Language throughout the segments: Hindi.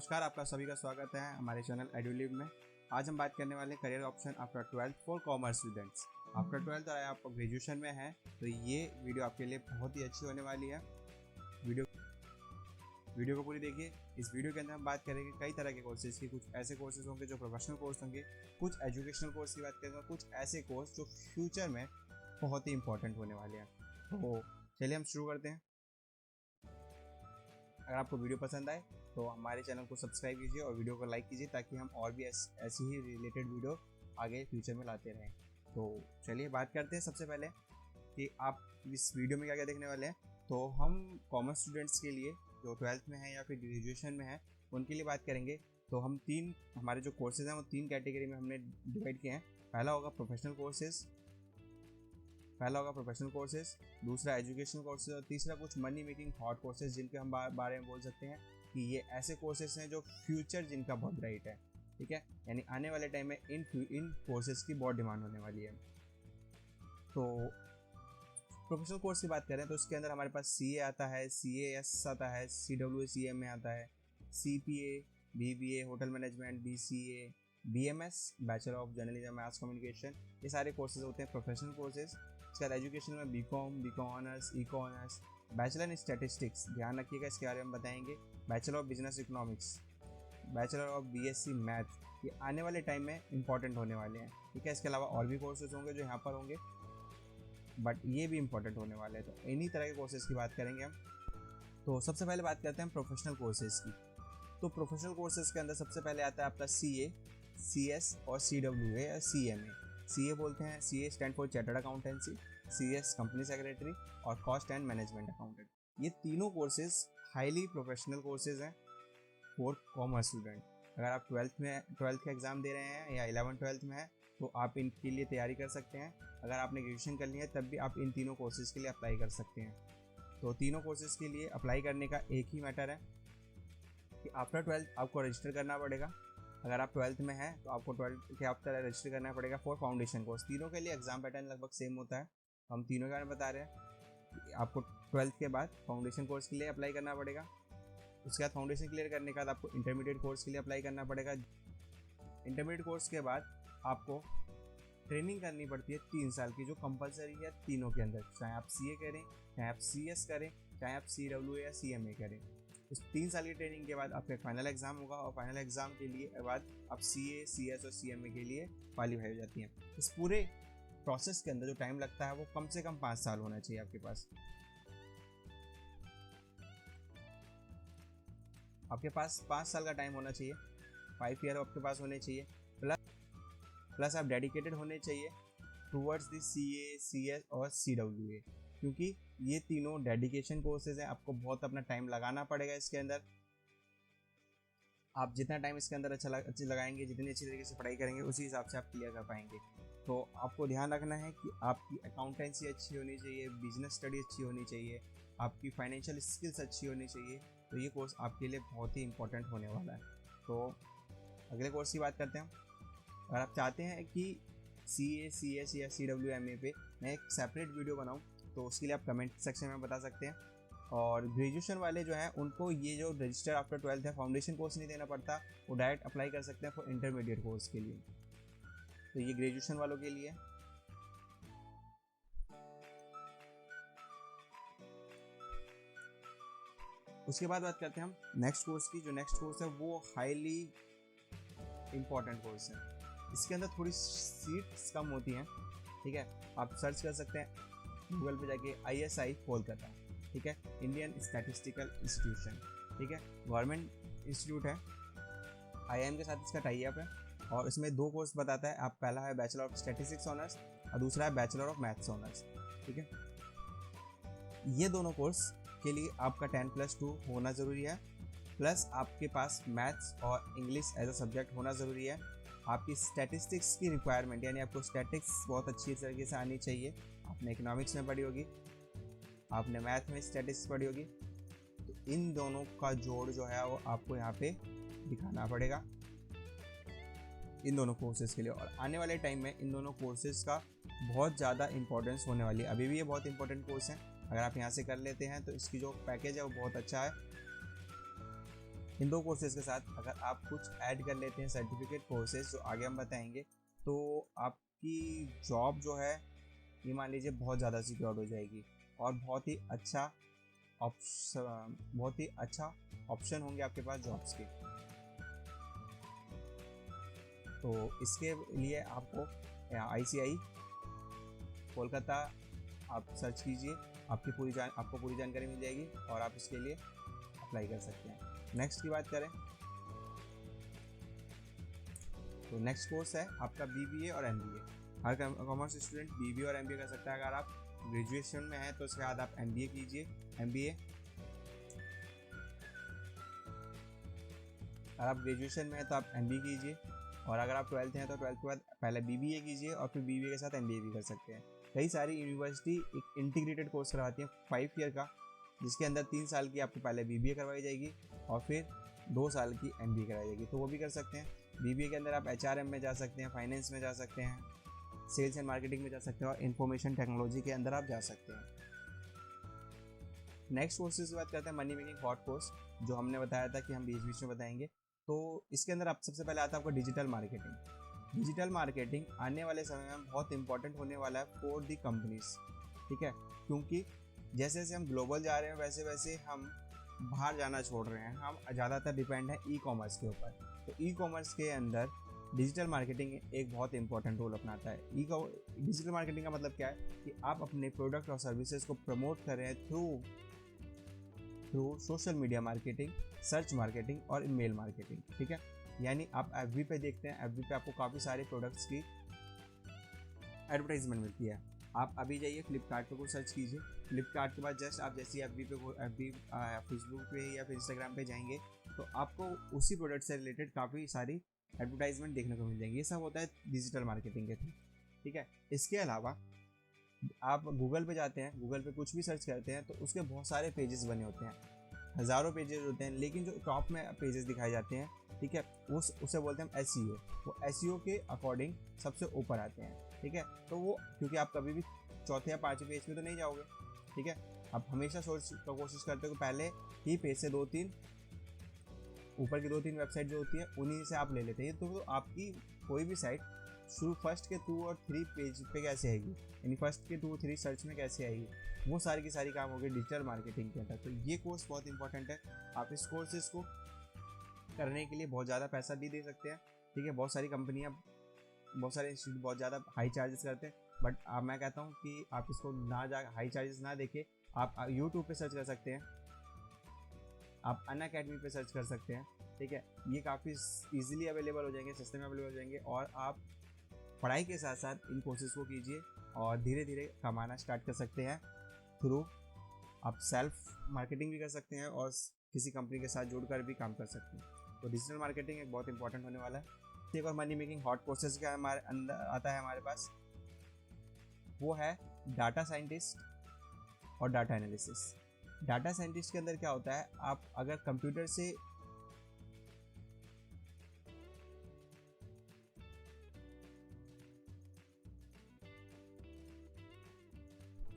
नमस्कार, आपका सभी का स्वागत है हमारे चैनल एडुलिव में। आज हम बात करने वाले हैं career option after 12th for commerce students. After 12th और आप ग्रेजुएशन में हैं तो ये वीडियो आपके लिए बहुत ही अच्छी होने वाली है। वीडियो को पूरी देखिए। इस वीडियो के अंदर हम बात करेंगे कई तरह के कोर्सेज की। कुछ ऐसे कोर्सेज होंगे जो प्रोफेशनल कोर्स होंगे, कुछ एजुकेशनल कोर्स की बात करेंगे, कुछ ऐसे कोर्स जो फ्यूचर में बहुत ही इंपॉर्टेंट होने वाले हैं। तो चलिए हम शुरू करते हैं। अगर आपको वीडियो पसंद आए तो हमारे चैनल को सब्सक्राइब कीजिए और वीडियो को लाइक कीजिए ताकि हम और भी ऐसी ही रिलेटेड वीडियो आगे फ्यूचर में लाते रहें। तो चलिए बात करते हैं सबसे पहले कि आप इस वीडियो में क्या क्या देखने वाले हैं। तो हम कॉमर्स स्टूडेंट्स के लिए जो 12th में है या फिर ग्रेजुएशन में है उनके लिए बात करेंगे। तो हम हमारे जो कोर्सेज हैं वो 3 कैटेगरी में हमने डिवाइड किए हैं। पहला होगा प्रोफेशनल कोर्सेज, दूसरा एजुकेशनल कोर्सेज और तीसरा कुछ मनी मेकिंग हॉट कोर्सेज, जिनके हम बारे में बोल सकते हैं कि ये ऐसे कोर्सेज हैं जो फ्यूचर जिनका बहुत ब्राइट है। ठीक है, यानी आने वाले टाइम में इन कोर्सेज की बहुत डिमांड होने वाली है। तो प्रोफेशनल कोर्स की बात करें तो उसके अंदर हमारे पास CA आता है, CAS आता है, CWA CMA आता है, CPA, BBA hotel management, BCA, BMS bachelor of journalism mass communication, ये सारे कोर्सेज होते हैं प्रोफेशनल कोर्सेज। इसके बाद एजुकेशन में BCom honours, eco honours, bachelor in statistics, ध्यान रखिएगा इसके बारे में बताएंगे, bachelor of business economics, bachelor of BSc math, ये आने वाले टाइम में इंपॉर्टेंट होने वाले हैं। ठीक है, इसके अलावा और भी कोर्सेज होंगे जो यहाँ पर होंगे बट ये भी इंपॉर्टेंट होने वाले हैं। तो इन्हीं तरह के कोर्सेज की बात करेंगे हम। तो सबसे पहले बात करते हैं प्रोफेशनल कोर्सेज की। तो प्रोफेशनल कोर्सेज के अंदर सबसे पहले आता है आपका CA, CS और CWA या CMA। CA बोलते हैं, CA stand for chartered accountancy, CS company secretary और कॉस्ट एंड मैनेजमेंट अकाउंटेंट। ये तीनों कोर्सेज हाईली प्रोफेशनल कोर्सेज हैं फॉर कॉमर्स स्टूडेंट। अगर आप 12th का एग्ज़ाम दे रहे हैं या 11th-12th में है तो आप इनके लिए तैयारी कर सकते हैं। अगर आपने ग्रेजुएशन कर लिया है तब भी आप इन तीनों कोर्सेज़ के लिए अप्लाई कर सकते हैं। तो तीनों कोर्सेज़ के लिए अप्लाई करने का एक ही मैटर है कि आफ्टर 12th आपको रजिस्टर करना पड़ेगा। अगर आप 12th में हैं तो आपको 12th के आफ्टर रजिस्टर करना पड़ेगा फॉर फाउंडेशन कोर्स। तीनों के लिए एग्जाम पैटर्न लगभग सेम होता है। हम तीनों के बारे में बता रहे हैं कि आपको 12th के बाद फाउंडेशन कोर्स के लिए अप्लाई करना पड़ेगा। उसके बाद फाउंडेशन क्लियर करने के बाद आपको इंटरमीडिएट कोर्स के लिए अप्लाई करना पड़ेगा। इंटरमीडिएट कोर्स के बाद आपको ट्रेनिंग करनी पड़ती है 3 साल की, जो कंपलसरी है तीनों के अंदर, चाहे आप CA करें, चाहे आप CS करें, चाहे आप CWA या CMA करें। इस 3 साल की ट्रेनिंग के बाद आपका फाइनल एग्जाम होगा और फाइनल एग्जाम के लिए बाद आप CA, CS और CMA के लिए क्वालिफाई हो जाती हैं। इस पूरे प्रोसेस के अंदर जो टाइम लगता है वो कम से कम 5 साल होना चाहिए आपके पास। आपके पास 5 साल का टाइम होना चाहिए, 5 ईयर आपके पास होने चाहिए, प्लस आप डेडिकेटेड होने चाहिए टूवर्ड्स द CA, CS और CWA, क्योंकि ये तीनों डेडिकेशन कोर्सेज हैं। आपको बहुत अपना टाइम लगाना पड़ेगा इसके अंदर। आप जितना टाइम इसके अंदर अच्छा लगाएंगे, जितनी अच्छी तरीके से पढ़ाई करेंगे, उसी हिसाब से आप क्लियर कर पाएंगे। तो आपको ध्यान रखना है कि आपकी अकाउंटेंसी अच्छी होनी चाहिए, बिजनेस स्टडी अच्छी होनी चाहिए, आपकी फाइनेंशियल स्किल्स अच्छी होनी चाहिए। तो ये कोर्स आपके लिए बहुत ही इंपॉर्टेंट होने वाला है। तो अगले कोर्स की बात करते हैं। अगर आप चाहते हैं कि CA, CS या CWMA पे मैं एक सेपरेट वीडियो बनाऊं तो उसके लिए आप कमेंट सेक्शन में बता सकते हैं। और ग्रेजुएशन वाले जो हैं उनको ये जो रजिस्टर आफ्टर 12th है फाउंडेशन कोर्स नहीं देना पड़ता, वो डायरेक्ट अप्लाई कर सकते हैं फॉर इंटरमीडिएट कोर्स के लिए। तो ये ग्रेजुएशन वालों के लिए। उसके बाद बात करते हैं हम नेक्स्ट कोर्स की। जो नेक्स्ट कोर्स है वो हाईली इंपॉर्टेंट कोर्स है। इसके अंदर थोड़ी सीट्स कम होती हैं। ठीक है, आप सर्च कर सकते हैं गूगल पे जाके ISI कोलकाता। ठीक है, इंडियन स्टैटिस्टिकल इंस्टीट्यूशन। ठीक है, गवर्नमेंट इंस्टीट्यूट है, IIM के साथ इसका टाई अप है और इसमें 2 कोर्स बताता है। आप पहला है बैचलर ऑफ स्टैटिस्टिक्स ऑनर्स और दूसरा है बैचलर ऑफ मैथ्स ऑनर्स। ठीक है, ये दोनों कोर्स के लिए आपका 10+2 होना ज़रूरी है, प्लस आपके पास मैथ्स और इंग्लिश एज अ सब्जेक्ट होना ज़रूरी है। आपकी स्टैटिस्टिक्स की रिक्वायरमेंट, यानी आपको स्टैटिक्स बहुत अच्छी तरीके से आनी चाहिए। आपने इकोनॉमिक्स में पढ़ी होगी, आपने मैथ में स्टैटिस्टिक्स पढ़ी होगी, तो इन दोनों का जोड़ जो है वो आपको यहाँ पे दिखाना पड़ेगा इन दोनों कोर्सेज़ के लिए। और आने वाले टाइम में इन दोनों कोर्सेज़ का बहुत ज़्यादा इंपॉर्टेंस होने वाली है। अभी भी ये बहुत इंपॉर्टेंट कोर्स हैं। अगर आप यहाँ से कर लेते हैं तो इसकी जो पैकेज है वो बहुत अच्छा है। इन दो कोर्सेज के साथ अगर आप कुछ ऐड कर लेते हैं सर्टिफिकेट कोर्सेज जो आगे हम बताएंगे, तो आपकी जॉब जो है ये मान लीजिए बहुत ज़्यादा सिक्योर्ड हो जाएगी और बहुत ही अच्छा ऑप्शन होंगे आपके पास जॉब्स के। तो इसके लिए आपको ICI कोलकाता आप सर्च कीजिए, आपको पूरी जानकारी मिल जाएगी और आप इसके लिए अप्लाई कर सकते हैं। नेक्स्ट की बात करें तो नेक्स्ट कोर्स है आपका BBA और MBA। हर कॉमर्स स्टूडेंट BBA और MBA कर सकता है। अगर आप ग्रेजुएशन में हैं तो उसके बाद आप MBA कीजिए। MBA अगर आप ग्रेजुएशन में हैं तो आप MBA कीजिए, और अगर आप 12th हैं तो 12th के बाद पहले BBA कीजिए और फिर BBA के साथ MBA भी कर सकते हैं। कई सारी यूनिवर्सिटी एक इंटीग्रेटेड कोर्स करवाती हैं 5 ईयर का, जिसके अंदर 3 साल की आपको पहले BBA करवाई जाएगी और फिर 2 साल की MBA कराई जाएगी, तो वो भी कर सकते हैं। BBA के अंदर आप HRM में जा सकते हैं, फाइनेंस में जा सकते हैं, सेल्स एंड मार्केटिंग में जा सकते हैं और इंफॉर्मेशन टेक्नोलॉजी के अंदर आप जा सकते हैं। नेक्स्ट कोर्सेज की बात करते हैं मनी मेकिंग हॉट कोर्स, जो हमने बताया था कि हम बीच बीच में बताएंगे। तो इसके अंदर आप सबसे पहले आता है आपको डिजिटल मार्केटिंग। डिजिटल मार्केटिंग आने वाले समय में बहुत इंपॉर्टेंट होने वाला है फॉर दी कंपनीज, ठीक है, क्योंकि जैसे जैसे हम ग्लोबल जा रहे हैं वैसे वैसे हम बाहर जाना छोड़ रहे हैं, हम ज़्यादातर डिपेंड है ई-कॉमर्स के ऊपर। तो ई-कॉमर्स के अंदर डिजिटल मार्केटिंग एक बहुत इंपॉर्टेंट रोल अपनाता है। डिजिटल मार्केटिंग का मतलब क्या है कि आप अपने प्रोडक्ट और सर्विसेज को प्रमोट कर रहे हैं through social media marketing, search marketing और ईमेल मार्केटिंग, ठीक है। यानी आप FB पे देखते हैं, FB पे आपको काफ़ी सारे प्रोडक्ट्स की एडवर्टाइजमेंट मिलती है। आप अभी जाइए फ्लिपकार्ट पे को सर्च कीजिए, फ्लिपकार्ट के बाद जस्ट आप जैसे FB फेसबुक पे या फिर इंस्टाग्राम पे जाएंगे तो आपको उसी प्रोडक्ट से रिलेटेड काफ़ी सारी एडवर्टाइजमेंट देखने को मिल जाएंगी। ये सब होता है डिजिटल मार्केटिंग के थ्रू, ठीक है। इसके अलावा आप गूगल पे जाते हैं, गूगल पे कुछ भी सर्च करते हैं तो उसके बहुत सारे पेजेस बने होते हैं, हज़ारों पेजेस होते हैं, लेकिन जो टॉप में पेजेस दिखाए जाते हैं, ठीक है, उसे बोलते हैं SEO। वो SEO के अकॉर्डिंग सबसे ऊपर आते हैं, ठीक है। तो वो क्योंकि आप कभी भी चौथे या 5वें पेज पे तो नहीं जाओगे, ठीक है। आप हमेशा कोशिश करते हो कि पहले ही पेज से 2-3 ऊपर की 2-3 वेबसाइट जो होती है उन्हीं से आप ले लेते हैं। तो आपकी कोई भी साइट शुरू फर्स्ट के 2 और 3 पेज पे कैसे आएगी, यानी फर्स्ट के 2-3 सर्च में कैसे आएगी, वो सारी की सारी काम होगी डिजिटल मार्केटिंग के अंदर। तो ये कोर्स बहुत इंपॉर्टेंट है। आप इस कोर्सेज को करने के लिए बहुत ज़्यादा पैसा भी दे सकते हैं, ठीक है। बहुत सारी कंपनियां, बहुत सारे इंस्टीट्यूट बहुत ज़्यादा हाई चार्जेस करते हैं, बट मैं कहता हूँ कि आप इसको हाई चार्जेस ना देके आप यूट्यूब पे सर्च कर सकते हैं, आप अनअकैडमी पे सर्च कर सकते हैं, ठीक है। ये काफ़ी ईजिली अवेलेबल हो जाएंगे, सस्ते में अवेलेबल हो जाएंगे, और आप पढ़ाई के साथ साथ इन कोर्सेज को कीजिए और धीरे धीरे कमाना स्टार्ट कर सकते हैं। थ्रू आप सेल्फ मार्केटिंग भी कर सकते हैं और किसी कंपनी के साथ जुड़कर भी काम कर सकते हैं। तो डिजिटल मार्केटिंग एक बहुत इंपॉर्टेंट होने वाला है। एक और मनी मेकिंग हॉट कोर्सेज का हमारे अंदर आता है हमारे पास, वो है डाटा साइंटिस्ट और डाटा एनालिसिस। डाटा साइंटिस्ट के अंदर क्या होता है, आप अगर कंप्यूटर से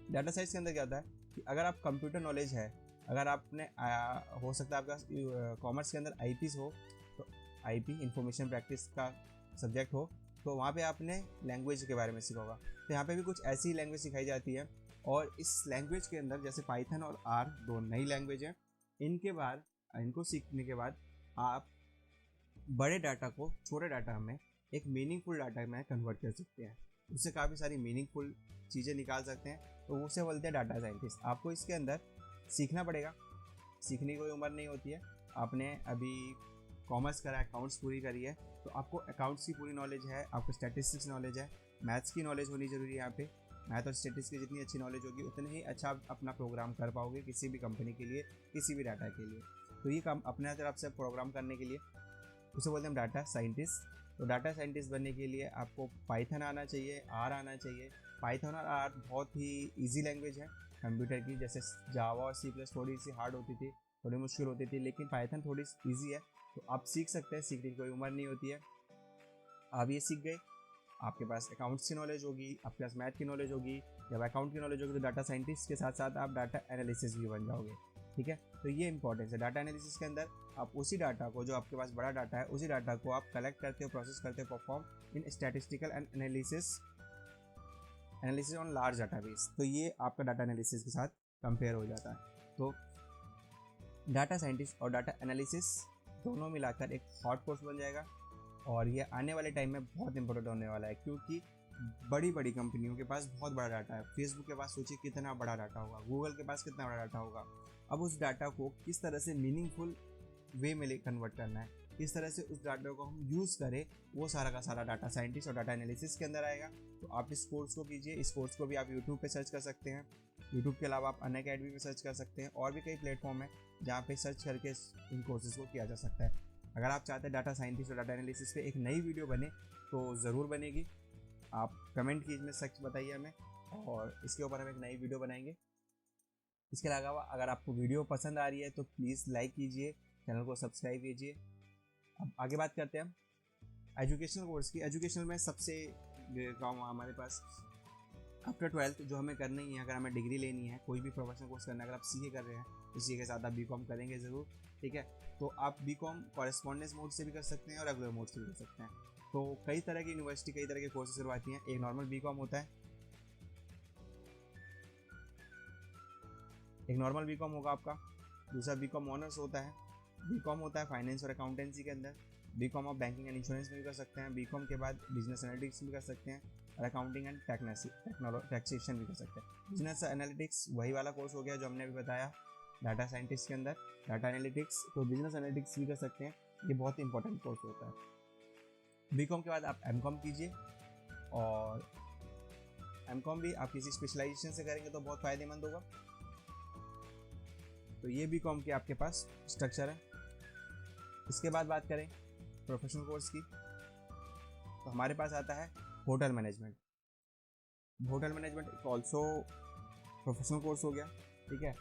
डाटा साइंस के अंदर क्या होता है कि अगर आप कंप्यूटर नॉलेज है, अगर आपने हो सकता है आपका कॉमर्स के अंदर IPs हो, तो IP इंफॉर्मेशन प्रैक्टिस का सब्जेक्ट हो, तो वहाँ पे आपने लैंग्वेज के बारे में सीखा होगा। तो यहाँ पे भी कुछ ऐसी लैंग्वेज सिखाई जाती है, और इस लैंग्वेज के अंदर जैसे पाइथन और R 2 नई लैंग्वेज हैं, इनको सीखने के बाद आप बड़े डाटा को छोटे डाटा में एक मीनिंगफुल डाटा में कन्वर्ट कर सकते हैं, उससे काफ़ी सारी मीनिंगफुल चीज़ें निकाल सकते हैं। तो उसे बोलते हैं डाटा साइंटिस्ट। आपको इसके अंदर सीखना पड़ेगा, सीखने की कोई उम्र नहीं होती है। आपने अभी कॉमर्स करा, अकाउंट्स पूरी करी है, तो आपको अकाउंट्स की पूरी नॉलेज है, आपको स्टैटिस्टिक्स नॉलेज है, मैथ्स की नॉलेज होनी ज़रूरी है। यहाँ पे मैथ और स्टैटिस्टिक्स की जितनी अच्छी नॉलेज होगी उतने ही अच्छा आप अपना प्रोग्राम कर पाओगे किसी भी कंपनी के लिए, किसी भी डाटा के लिए। तो ये काम अपने तरफ से प्रोग्राम करने के लिए उसे बोलते हैं डाटा साइंटिस्ट। तो डाटा साइंटिस्ट बनने के लिए आपको पाइथन आना चाहिए, R आना चाहिए। पाइथन और R बहुत ही इजी लैंग्वेज है कंप्यूटर की, जैसे जावा और C+ थोड़ी सी हार्ड होती थी, थोड़ी मुश्किल होती थी, लेकिन पाइथन थोड़ी इजी है, तो आप सीख सकते हैं, सीखने की कोई उम्र नहीं होती है। आप ये सीख गए, आपके पास अकाउंट्स की नॉलेज होगी, आपके पास मैथ की नॉलेज होगी। जब अकाउंट की नॉलेज होगी तो डाटा साइंटिस्ट के साथ साथ आप डाटा एनालिसिस भी बन जाओगे, ठीक है। तो ये इंपॉर्टेंस है डाटा एनालिसिस के अंदर। आप उसी डाटा को, जो आपके पास बड़ा डाटा है, उसी डाटा को आप कलेक्ट करते हो, प्रोसेस करते हो, perform in statistical and analysis on large database. तो ये आपका डाटा एनालिसिस के साथ कंपेयर हो जाता है। तो डाटा साइंटिस्ट और डाटा एनालिसिस दोनों मिलाकर एक हॉट कोर्स बन जाएगा, और ये आने वाले टाइम में बहुत इंपॉर्टेंट होने वाला है, क्योंकि बड़ी बड़ी कंपनियों के पास बहुत बड़ा डाटा है। फेसबुक के पास सोचिए कितना बड़ा डाटा होगा, गूगल के पास कितना बड़ा डाटा होगा। अब उस डाटा को किस तरह से मीनिंगफुल वे में कन्वर्ट करना है, किस तरह से उस डाटा को हम यूज़ करें, वो सारा का सारा डाटा साइंटिस्ट और डाटा एनालिसिस के अंदर आएगा। तो आप इस कोर्स को कीजिए। इस कोर्स को भी आप यूट्यूब पे सर्च कर सकते हैं। यूट्यूब के अलावा आप अनअकैडमी पे सर्च कर सकते हैं, और भी कई प्लेटफॉर्म है जहाँ पे सर्च करके इन कोर्सेज को किया जा सकता है। अगर आप चाहते हैं डाटा साइंटिस्ट और डाटा एनालिसिस पे एक नई वीडियो बने तो ज़रूर बनेगी। आप कमेंट कीजिए में सच बताइए हमें, और इसके ऊपर हम एक नई वीडियो बनाएंगे। इसके अलावा अगर आपको वीडियो पसंद आ रही है तो प्लीज़ लाइक कीजिए, चैनल को सब्सक्राइब कीजिए। अब आगे बात करते हैं हम एजुकेशनल कोर्स की। एजुकेशनल में सबसे काम हमारे पास आफ्टर 12th जो हमें करनी है, अगर हमें डिग्री लेनी है, कोई भी प्रोफेशनल कोर्स करना है, अगर आप सीए कर रहे हैं तो सीए के साथ आप बीकॉम करेंगे ज़रूर, ठीक है। तो आप बीकॉम कॉरेस्पॉन्डेंस मोड से भी कर सकते हैं और रेगुलर मोड से भी कर सकते हैं। तो कई तरह की यूनिवर्सिटी कई तरह के कोर्सेज करवाती हैं। एक नॉर्मल बीकॉम होता है, एक नॉर्मल बीकॉम होगा आपका। दूसरा बीकॉम ऑनर्स होता है। बीकॉम होता है फाइनेंस और अकाउंटेंसी के अंदर। बीकॉम आप बैंकिंग एंड इंश्योरेंस में भी कर सकते हैं। बीकॉम के बाद बिजनेस एनालिटिक्स भी कर सकते हैं, और अकाउंटिंग एंड टैक्सेशन भी कर सकते हैं। बिजनेस एनालिटिक्स वही वाला कोर्स हो गया जो हमने अभी बताया डाटा साइंटिस्ट के अंदर, डाटा एनालिटिक्स। तो बिजनेस एनालिटिक्स भी कर सकते हैं, ये बहुत इंपॉर्टेंट कोर्स होता है। बीकॉम के बाद आप एमकॉम कीजिए, और एमकॉम भी आप किसी स्पेशलाइजेशन से करेंगे तो बहुत फ़ायदेमंद होगा। तो ये बीकॉम के आपके पास स्ट्रक्चर है। इसके बाद बात करें प्रोफेशनल कोर्स की, तो हमारे पास आता है होटल मैनेजमेंट। होटल मैनेजमेंट एक ऑल्सो प्रोफेशनल कोर्स हो गया, ठीक है।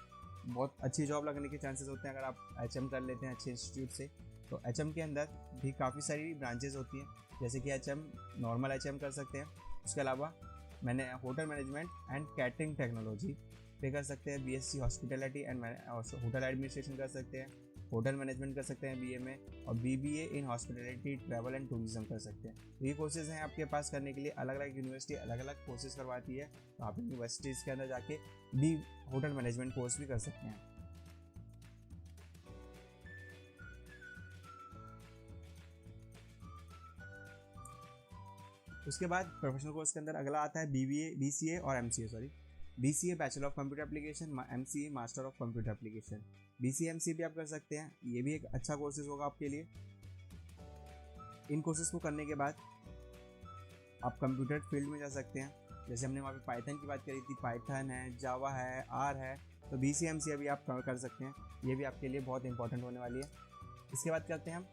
बहुत अच्छी जॉब लगने के चांसेस होते हैं अगर आप एचएम कर लेते हैं अच्छे इंस्टीट्यूट से। तो एचएम के अंदर भी काफ़ी सारी ब्रांचेस होती हैं, जैसे कि एचएम नॉर्मल एचएम कर सकते हैं। उसके अलावा मैंने hotel management and catering technology पे कर सकते हैं, BSc hospitality and hotel administration कर सकते हैं, होटल मैनेजमेंट कर सकते हैं बीए में, और BBA in hospitality travel and tourism कर सकते हैं। तो ये कोर्सेज हैं आपके पास करने के लिए। अलग अलग यूनिवर्सिटी अलग अलग कोर्सेज करवाती है, तो आप यूनिवर्सिटीज़ के अंदर जाके भी होटल मैनेजमेंट कोर्स भी कर सकते हैं। उसके बाद प्रोफेशनल कोर्स के अंदर अगला आता है बीसीए और MCA. BCA bachelor of computer application, MCA master of computer application. BCA MCA भी आप कर सकते हैं, ये भी एक अच्छा कोर्सेज होगा आपके लिए। इन कोर्सेज को करने के बाद आप कंप्यूटर फील्ड में जा सकते हैं। जैसे हमने वहाँ पे पाइथन की बात करी थी, पाइथन है, जावा है, आर है, तो बीसीए एमसीए भी आप कर सकते हैं। ये भी आपके लिए बहुत इंपॉर्टेंट होने वाली है। इसके बाद करते हैं हम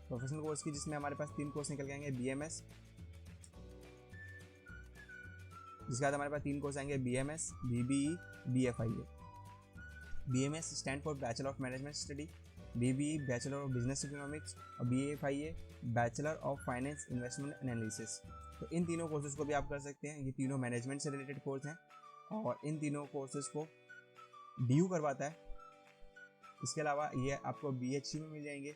प्रोफेशनल कोर्स की, जिसमें हमारे पास 3 कोर्स निकल के आएंगे। बीएमएस, जिसके बाद हमारे पास 3 कोर्स आएंगे, BMS, BBE, BFIA. BMS stand for bachelor of management study, BBE bachelor of business economics, और BFIA bachelor of finance investment analysis. तो इन तीनों कोर्सेज को भी आप कर सकते हैं। ये तीनों मैनेजमेंट से रिलेटेड कोर्स हैं, और इन तीनों कोर्सेज को डीयू करवाता है। इसके अलावा ये आपको बीएचयू में मिल जाएंगे,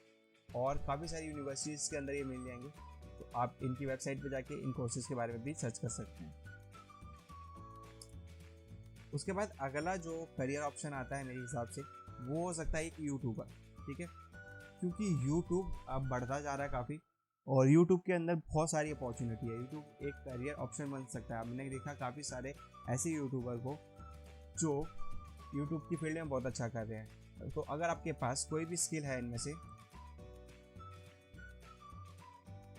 और काफ़ी सारी यूनिवर्सिटीज़ के अंदर ये मिल जाएंगे। तो आप इनकी वेबसाइट पर जाके इन कोर्सेज के बारे में भी सर्च कर सकते हैं। उसके बाद अगला जो करियर ऑप्शन आता है मेरे हिसाब से, वो हो सकता है एक यूट्यूबर, ठीक है। क्योंकि यूट्यूब अब बढ़ता जा रहा है काफ़ी, और यूट्यूब के अंदर बहुत सारी अपॉर्चुनिटी है। यूट्यूब एक करियर ऑप्शन बन सकता है। हमने देखा काफ़ी सारे ऐसे यूट्यूबर को जो यूट्यूब की फील्ड में बहुत अच्छा कर रहे हैं। तो अगर आपके पास कोई भी स्किल है इनमें से,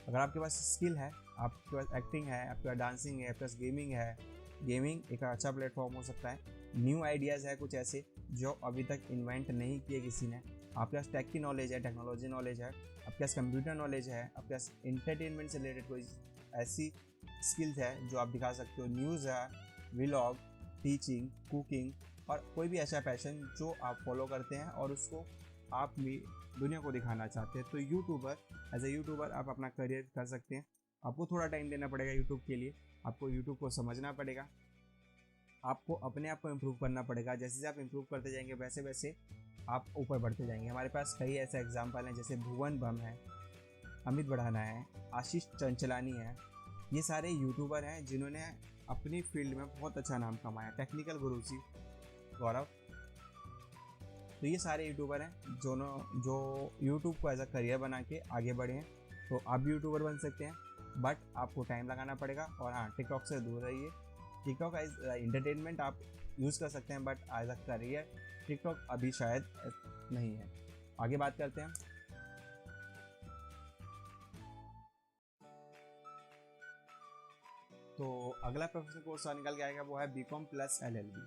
अगर आपके पास स्किल है, आपके पास एक्टिंग है, आपके पास डांसिंग है, आपके पास गेमिंग है, गेमिंग एक अच्छा प्लेटफॉर्म हो सकता है। न्यू आइडियाज़ है कुछ ऐसे जो अभी तक इन्वेंट नहीं किए किसी ने, आपके पास टेक की नॉलेज है, टेक्नोलॉजी नॉलेज है, आपके पास कंप्यूटर नॉलेज है, आपके पास इंटरटेनमेंट से रिलेटेड कोई ऐसी स्किल्स है जो आप दिखा सकते हो, न्यूज़ है, व्लॉग, टीचिंग, कुकिंग, और कोई भी ऐसा पैशन जो आप फॉलो करते हैं और उसको आप भी दुनिया को दिखाना चाहते हैं, तो यूट्यूबर, एज ए यूट्यूबर आप अपना करियर कर सकते हैं। आपको थोड़ा टाइम देना पड़ेगा यूट्यूब के लिए, आपको यूट्यूब को समझना पड़ेगा, आपको अपने आप को इम्प्रूव करना पड़ेगा। जैसे जैसे आप इम्प्रूव करते जाएंगे वैसे वैसे आप ऊपर बढ़ते जाएंगे। हमारे पास कई ऐसे एग्जाम्पल हैं, जैसे भुवन बम है, अमित बढ़ाना है, आशीष चंचलानी है। ये सारे यूट्यूबर हैं जिन्होंने अपनी फील्ड में बहुत अच्छा नाम कमाया। टेक्निकल गुरुजी गौरव, तो ये सारे यूट्यूबर हैं जो यूट्यूब को एज अ करियर बना के आगे बढ़े हैं। तो आप भी यूट्यूबर बन सकते हैं, बट आपको टाइम लगाना पड़ेगा। और हाँ, टिकटॉक से दूर रहिए। टिकटॉक एज इंटरटेनमेंट आप यूज़ कर सकते हैं, but as a career TikTok अभी शायद नहीं है। आगे बात करते हैं। तो अगला प्रोफेशनल कोर्स निकल के आएगा, वो है बीकॉम प्लस एलएलबी।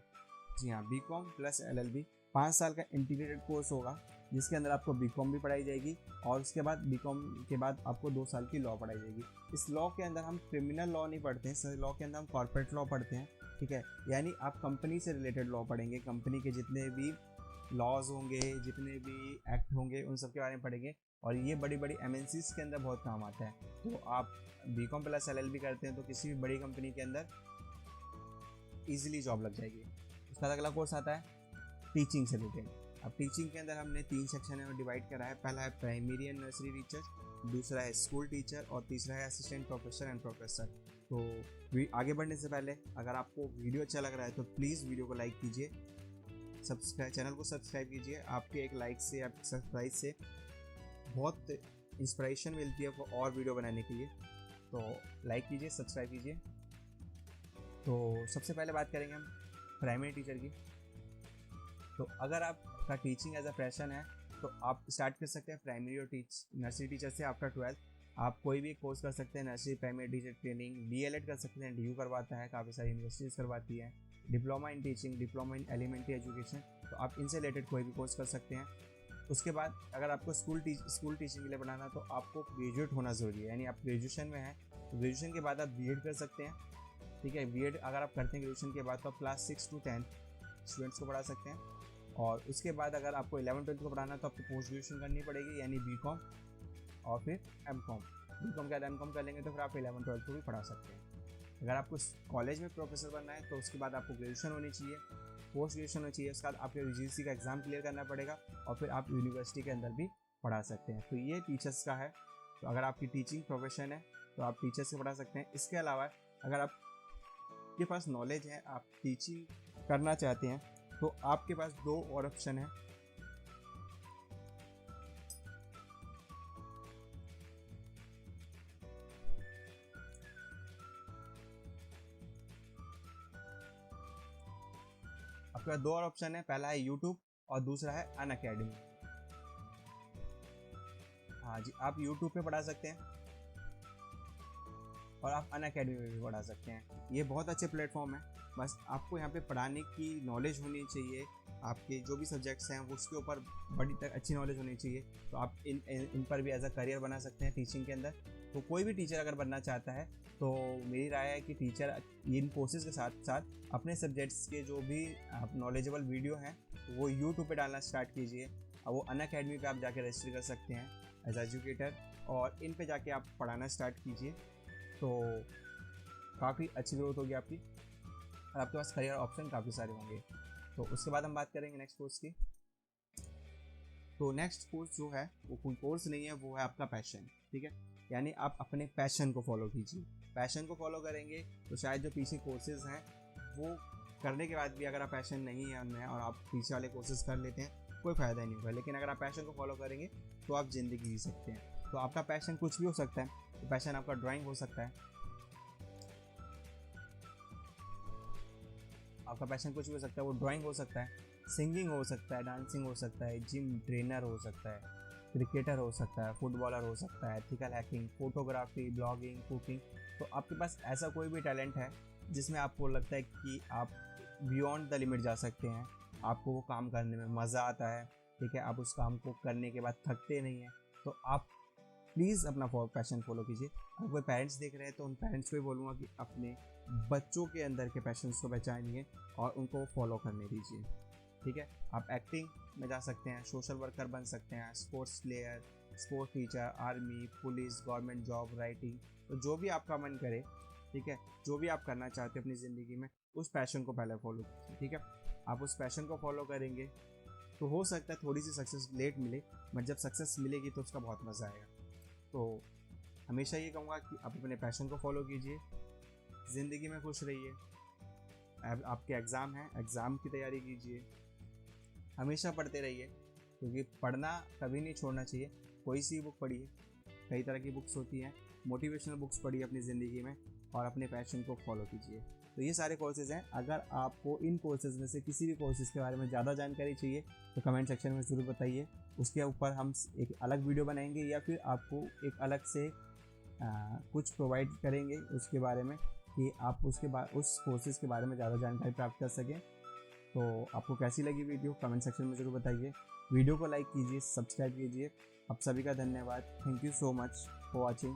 जी हाँ, बीकॉम प्लस एलएलबी 5 साल का इंटीग्रेटेड कोर्स होगा, जिसके अंदर आपको बीकॉम भी पढ़ाई जाएगी और उसके बाद बीकॉम के बाद आपको 2 साल की लॉ पढ़ाई जाएगी। इस लॉ के अंदर हम क्रिमिनल लॉ नहीं पढ़ते हैं, सर लॉ के अंदर हम कॉर्पोरेट लॉ पढ़ते हैं। ठीक है, यानी आप कंपनी से रिलेटेड लॉ पढ़ेंगे, कंपनी के जितने भी लॉज होंगे, जितने भी एक्ट होंगे, उन सब के बारे में पढ़ेंगे। और ये बड़ी बड़ी एमएनसीज के अंदर बहुत काम आता है। तो आप बीकॉम प्लस एलएलबी करते हैं तो किसी भी बड़ी कंपनी के अंदर ईजिली जॉब लग जाएगी। उसका अगला कोर्स आता है टीचिंग से रिलेटेड। अब टीचिंग के अंदर हमने 3 सेक्शन में डिवाइड करा है। पहला है प्राइमरी एंड नर्सरी टीचर, दूसरा है स्कूल टीचर और तीसरा है असिस्टेंट प्रोफेसर एंड प्रोफेसर। तो आगे बढ़ने से पहले अगर आपको वीडियो अच्छा लग रहा है तो प्लीज़ वीडियो को लाइक कीजिए, चैनल को सब्सक्राइब कीजिए। आपके एक लाइक से, आपके सब्सक्राइब से बहुत इंस्पिरेशन मिलती है और वीडियो बनाने के लिए। तो लाइक कीजिए, सब्सक्राइब कीजिए। तो सबसे पहले बात करेंगे हम प्राइमरी टीचर की। तो अगर आपका टीचिंग एज अ पैशन है तो आप स्टार्ट कर सकते हैं प्राइमरी और नर्सरी टीचर से। आफ्टर 12 आप कोई भी कोर्स कर सकते हैं, nursery primary teacher training, DElEd कर सकते हैं, डीयू करवाता है, काफ़ी सारी यूनिवर्सिटीज़ करवाती है, diploma in teaching, diploma in elementary education. तो आप इनसे रिलेटेड कोई भी कोर्स कर सकते हैं। उसके बाद अगर आपको स्कूल टीचिंग के लिए पढ़ाना तो आपको ग्रेजुएट होना ज़रूरी है, यानी आप ग्रेजुएशन में हैं तो ग्रेजुएशन के बाद आप बीएड कर सकते हैं। ठीक है, बीएड अगर आप करते हैं ग्रेजुएशन के बाद तो आप क्लास 6 to 10 स्टूडेंट्स को पढ़ा सकते हैं। और उसके बाद अगर आपको 11-12 को पढ़ाना तो आपको पोस्ट ग्रेजुएशन करनी पड़ेगी, यानी बीकॉम और फिर एमकॉम। बीकॉम के बाद एमकॉम कर लेंगे तो फिर आप 11-12 को भी पढ़ा सकते हैं। अगर आपको कॉलेज में प्रोफेसर बनना है तो उसके बाद आपको ग्रेजुएशन होनी चाहिए, पोस्ट ग्रेजुएशन होनी चाहिए। उसके बाद आपको यूजीसी का एग्ज़ाम क्लियर करना पड़ेगा और फिर आप यूनिवर्सिटी के अंदर भी पढ़ा सकते हैं। तो ये टीचर्स का है। तो अगर आपकी टीचिंग प्रोफेशन है तो आप टीचर्स से पढ़ा सकते हैं। इसके अलावा अगर आपके पास नॉलेज है, आप टीचिंग करना चाहते हैं तो आपके पास 2 और ऑप्शन है। आपके पास 2 और ऑप्शन है, पहला है यूट्यूब और दूसरा है अनअकैडमी। हाँ जी, आप यूट्यूब पे पढ़ा सकते हैं और आप अनअकैडमी में भी पढ़ा सकते हैं। ये बहुत अच्छे प्लेटफॉर्म है। बस आपको यहाँ पे पढ़ाने की नॉलेज होनी चाहिए, आपके जो भी सब्जेक्ट्स हैं वो उसके ऊपर बड़ी तक अच्छी नॉलेज होनी चाहिए। तो आप इन पर भी एज अ करियर बना सकते हैं टीचिंग के अंदर। तो कोई भी टीचर अगर बनना चाहता है तो मेरी राय है कि टीचर इन कोर्सेज़ के साथ साथ अपने सब्जेक्ट्स के जो भी नॉलेजेबल वीडियो हैं वो यूट्यूब पे डालना स्टार्ट कीजिए। वो अनअकैडमी पे आप जाके रजिस्टर कर सकते हैं एज एजुकेटर, और इन पे जाके आप पढ़ाना स्टार्ट कीजिए। तो काफ़ी अच्छी ग्रोथ होगी आपकी और आपके पास करियर ऑप्शन काफ़ी सारे होंगे। तो उसके बाद हम बात करेंगे नेक्स्ट कोर्स की। तो नेक्स्ट कोर्स जो है वो कोई कोर्स नहीं है, वो है आपका पैशन। ठीक है, यानी आप अपने पैशन को फॉलो कीजिए। पैशन को फॉलो करेंगे तो शायद जो पीछे कोर्सेज हैं वो करने के बाद भी अगर आप पैशन नहीं है उनमें और आप पीछे वाले कोर्सेज कर लेते हैं कोई फ़ायदा नहीं होगा। लेकिन अगर आप पैशन को फॉलो करेंगे तो आप ज़िंदगी जी सकते हैं। तो आपका पैशन कुछ भी हो सकता है। तो पैशन आपका ड्राइंग हो सकता है, आपका पैशन कुछ भी हो सकता है, वो ड्राइंग हो सकता है, सिंगिंग हो सकता है, डांसिंग हो सकता है, जिम ट्रेनर हो सकता है, क्रिकेटर हो सकता है, फुटबॉलर हो सकता है, ethical hacking, photography, blogging, cooking. तो आपके पास ऐसा कोई भी टैलेंट है जिसमें आपको लगता है कि आप बियॉन्ड द लिमिट जा सकते हैं, आपको वो काम करने में मज़ा आता है। ठीक है, आप उस काम को करने के बाद थकते नहीं हैं, तो आप प्लीज़ अपना पैशन फॉलो कीजिए। अगर कोई पेरेंट्स देख रहे हैं तो उन पेरेंट्स को भी बोलूँगा कि अपने बच्चों के अंदर के पैशंस को पहचानिए और उनको फॉलो करने दीजिए। ठीक है, आप एक्टिंग में जा सकते हैं, सोशल वर्कर बन सकते हैं, sports player, sports teacher, army, police, government job, writing. तो जो भी आपका मन करे, ठीक है, जो भी आप करना चाहते हैं अपनी ज़िंदगी में, उस पैशन को पहले फॉलो कीजिए। ठीक है, आप उस पैशन को फॉलो करेंगे तो हो सकता है थोड़ी सी सक्सेस लेट मिले, बट जब सक्सेस मिलेगी तो उसका बहुत मज़ा आएगा। तो हमेशा ये कहूँगा कि आप अपने पैशन को फॉलो कीजिए, ज़िंदगी में खुश रहिए। अब आपके एग्ज़ाम हैं, एग्ज़ाम की तैयारी कीजिए, हमेशा पढ़ते रहिए, क्योंकि पढ़ना कभी नहीं छोड़ना चाहिए। कोई सी बुक पढ़िए, कई तरह की बुक्स होती हैं, मोटिवेशनल बुक्स पढ़िए अपनी ज़िंदगी में, और अपने पैशन को फॉलो कीजिए। तो ये सारे कोर्सेज़ हैं। अगर आपको इन कोर्सेज़ में से किसी भी कोर्सेज़ के बारे में ज़्यादा जानकारी चाहिए तो कमेंट सेक्शन में ज़रूर बताइए, उसके ऊपर हम एक अलग वीडियो बनाएंगे, या फिर आपको एक अलग से कुछ प्रोवाइड करेंगे उसके बारे में, कि आप उस कोर्सेज़ के बारे में ज़्यादा जानकारी प्राप्त कर सकें। तो आपको कैसी लगी वीडियो कमेंट सेक्शन में ज़रूर बताइए। वीडियो को लाइक कीजिए, सब्सक्राइब कीजिए। आप सभी का धन्यवाद। Thank you so much for watching.